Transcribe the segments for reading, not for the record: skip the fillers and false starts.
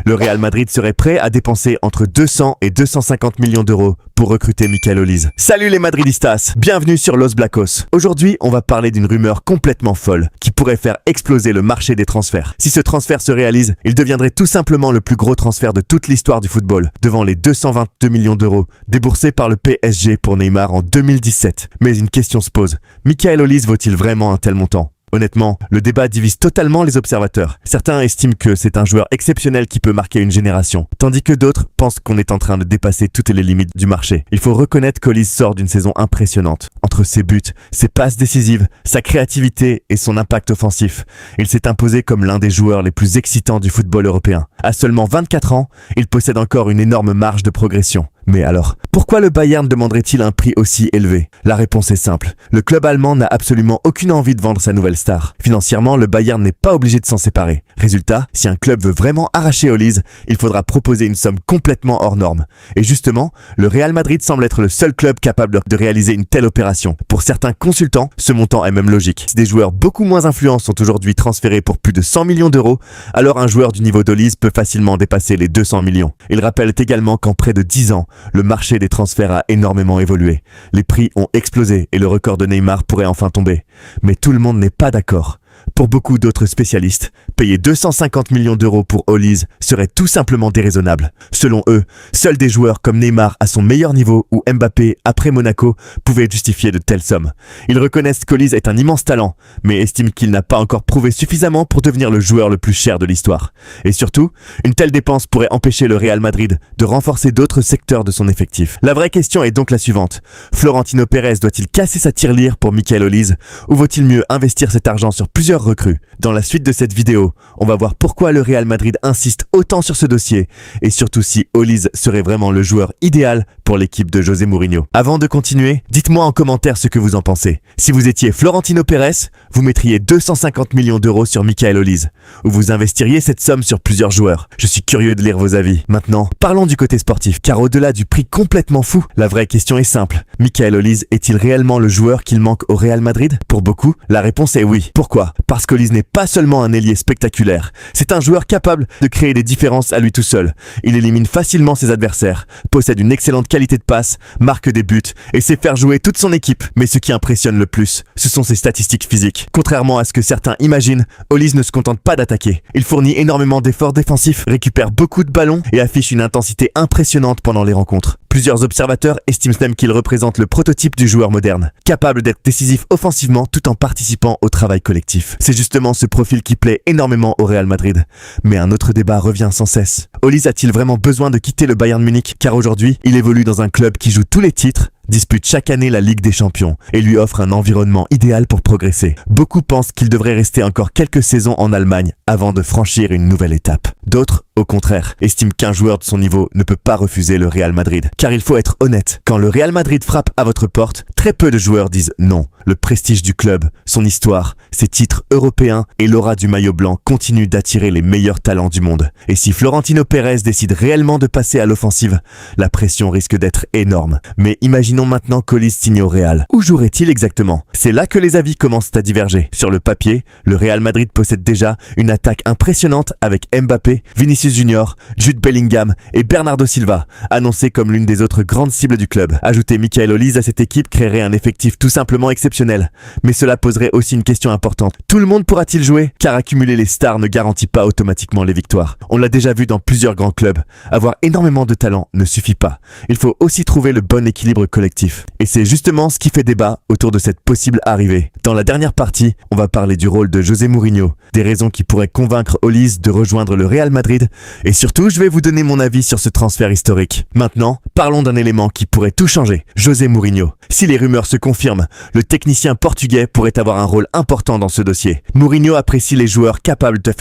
Le Real Madrid serait prêt à dépenser entre 200 et 250 millions d'euros pour recruter Michael Olise. Salut les Madridistas, bienvenue sur Los Blancos. Aujourd'hui, on va parler d'une rumeur complètement folle qui pourrait faire exploser le marché des transferts. Si ce transfert se réalise, il deviendrait tout simplement le plus gros transfert de toute l'histoire du football, devant les 222 millions d'euros déboursés par le PSG pour Neymar en 2017. Mais une question se pose, Michael Olise vaut-il vraiment un tel montant ? Honnêtement, le débat divise totalement les observateurs. Certains estiment que c'est un joueur exceptionnel qui peut marquer une génération, tandis que d'autres pensent qu'on est en train de dépasser toutes les limites du marché. Il faut reconnaître qu'Olise sort d'une saison impressionnante. Entre ses buts, ses passes décisives, sa créativité et son impact offensif, il s'est imposé comme l'un des joueurs les plus excitants du football européen. À seulement 24 ans, il possède encore une énorme marge de progression. Mais alors, pourquoi le Bayern demanderait-il un prix aussi élevé ? La réponse est simple. Le club allemand n'a absolument aucune envie de vendre sa nouvelle star. Financièrement, le Bayern n'est pas obligé de s'en séparer. Résultat, si un club veut vraiment arracher Olise, il faudra proposer une somme complètement hors norme. Et justement, le Real Madrid semble être le seul club capable de réaliser une telle opération. Pour certains consultants, ce montant est même logique. Si des joueurs beaucoup moins influents sont aujourd'hui transférés pour plus de 100 millions d'euros, alors un joueur du niveau d'Olise peut facilement dépasser les 200 millions. Il rappelle également qu'en près de 10 ans, le marché des transferts a énormément évolué. Les prix ont explosé et le record de Neymar pourrait enfin tomber. Mais tout le monde n'est pas d'accord. Pour beaucoup d'autres spécialistes, payer 250 millions d'euros pour Olise serait tout simplement déraisonnable. Selon eux, seuls des joueurs comme Neymar à son meilleur niveau ou Mbappé après Monaco pouvaient justifier de telles sommes. Ils reconnaissent qu'Olise est un immense talent, mais estiment qu'il n'a pas encore prouvé suffisamment pour devenir le joueur le plus cher de l'histoire. Et surtout, une telle dépense pourrait empêcher le Real Madrid de renforcer d'autres secteurs de son effectif. La vraie question est donc la suivante. Florentino Pérez doit-il casser sa tirelire pour Michael Olise ou vaut-il mieux investir cet argent sur plusieurs recrues? Dans la suite de cette vidéo, on va voir pourquoi le Real Madrid insiste autant sur ce dossier et surtout si Olise serait vraiment le joueur idéal pour l'équipe de José Mourinho. Avant de continuer, dites-moi en commentaire ce que vous en pensez. Si vous étiez Florentino Pérez, vous mettriez 250 millions d'euros sur Michael Olise ou vous investiriez cette somme sur plusieurs joueurs. Je suis curieux de lire vos avis. Maintenant, parlons du côté sportif, car au-delà du prix complètement fou, la vraie question est simple. Michael Olise est-il réellement le joueur qu'il manque au Real Madrid? Pour beaucoup, la réponse est oui. Pourquoi? Parce qu'Olise n'est pas seulement un ailier spectaculaire, c'est un joueur capable de créer des différences à lui tout seul. Il élimine facilement ses adversaires, possède une excellente qualité de passe, marque des buts et sait faire jouer toute son équipe. Mais ce qui impressionne le plus, ce sont ses statistiques physiques. Contrairement à ce que certains imaginent, Olise ne se contente pas d'attaquer. Il fournit énormément d'efforts défensifs, récupère beaucoup de ballons et affiche une intensité impressionnante pendant les rencontres. Plusieurs observateurs estiment même qu'il représente le prototype du joueur moderne, capable d'être décisif offensivement tout en participant au travail collectif. C'est justement ce profil qui plaît énormément au Real Madrid. Mais un autre débat revient sans cesse. Olise a-t-il vraiment besoin de quitter le Bayern Munich? Car aujourd'hui, il évolue dans un club qui joue tous les titres, dispute chaque année la Ligue des Champions et lui offre un environnement idéal pour progresser. Beaucoup pensent qu'il devrait rester encore quelques saisons en Allemagne avant de franchir une nouvelle étape. D'autres, au contraire, estiment qu'un joueur de son niveau ne peut pas refuser le Real Madrid. Car il faut être honnête, quand le Real Madrid frappe à votre porte, très peu de joueurs disent non. Le prestige du club, son histoire, ses titres européens et l'aura du maillot blanc continuent d'attirer les meilleurs talents du monde. Et si Florentino Pérez décide réellement de passer à l'offensive, la pression risque d'être énorme. Mais imaginons maintenant qu'Olise signe au Real. Où jouerait-il exactement? C'est là que les avis commencent à diverger. Sur le papier, le Real Madrid possède déjà une attaque impressionnante avec Mbappé, Vinicius Junior, Jude Bellingham et Bernardo Silva, annoncés comme l'une des autres grandes cibles du club. Ajouter Michael Olise à cette équipe créerait un effectif tout simplement exceptionnel. Mais cela poserait aussi une question importante. Tout le monde pourra-t-il jouer? Car accumuler les stars ne garantit pas automatiquement les victoires. On l'a déjà vu dans plusieurs grands clubs. Avoir énormément de talent ne suffit pas. Il faut aussi trouver le bon équilibre collectif. Et c'est justement ce qui fait débat autour de cette possible arrivée. Dans la dernière partie, on va parler du rôle de José Mourinho, des raisons qui pourraient convaincre Olise de rejoindre le Real Madrid, et surtout je vais vous donner mon avis sur ce transfert historique. Maintenant, parlons d'un élément qui pourrait tout changer, José Mourinho. Si les rumeurs se confirment, le technicien portugais pourrait avoir un rôle important dans ce dossier. Mourinho apprécie les joueurs capables de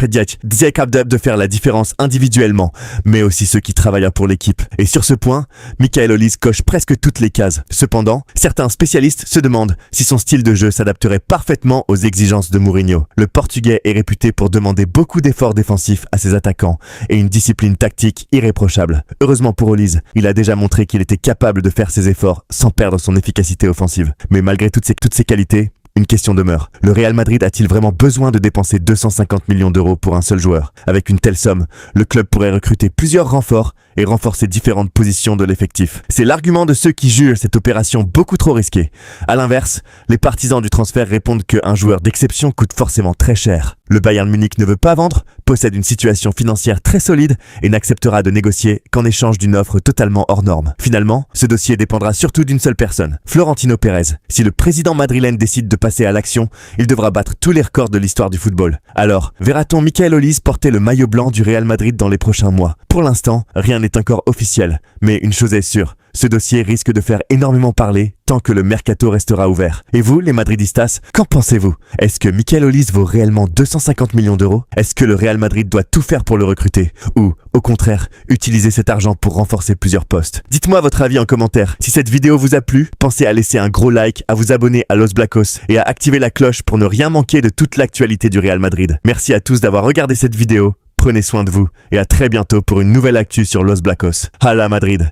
faire la différence individuellement, mais aussi ceux qui travaillent pour l'équipe. Et sur ce point, Michael Olise coche presque toutes les cases. Cependant, certains spécialistes se demandent si son style de jeu s'adapterait parfaitement aux exigences de Mourinho. Le Portugais est réputé pour demander beaucoup d'efforts défensifs à ses attaquants et une discipline tactique irréprochable. Heureusement pour Olise, il a déjà montré qu'il était capable de faire ses efforts sans perdre son efficacité offensive. Mais malgré toutes ces qualités, une question demeure. Le Real Madrid a-t-il vraiment besoin de dépenser 250 millions d'euros pour un seul joueur? Avec une telle somme, le club pourrait recruter plusieurs renforts et renforcer différentes positions de l'effectif. C'est l'argument de ceux qui jugent cette opération beaucoup trop risquée. À l'inverse, les partisans du transfert répondent qu'un joueur d'exception coûte forcément très cher. Le Bayern Munich ne veut pas vendre, possède une situation financière très solide et n'acceptera de négocier qu'en échange d'une offre totalement hors norme. Finalement, ce dossier dépendra surtout d'une seule personne, Florentino Pérez. Si le président madrilène décide de passer à l'action, il devra battre tous les records de l'histoire du football. Alors, verra-t-on Michael Olise porter le maillot blanc du Real Madrid dans les prochains mois? Pour l'instant, rien n'est encore officiel, mais une chose est sûre, ce dossier risque de faire énormément parler tant que le mercato restera ouvert. Et vous, les Madridistas, qu'en pensez-vous? Est-ce que Michael Olise vaut réellement 250 millions d'euros? Est-ce que le Real Madrid doit tout faire pour le recruter? Ou, au contraire, utiliser cet argent pour renforcer plusieurs postes? Dites-moi votre avis en commentaire. Si cette vidéo vous a plu, pensez à laisser un gros like, à vous abonner à Los Blacos et à activer la cloche pour ne rien manquer de toute l'actualité du Real Madrid. Merci à tous d'avoir regardé cette vidéo. Prenez soin de vous et à très bientôt pour une nouvelle actu sur Los Blacos. Hala Madrid!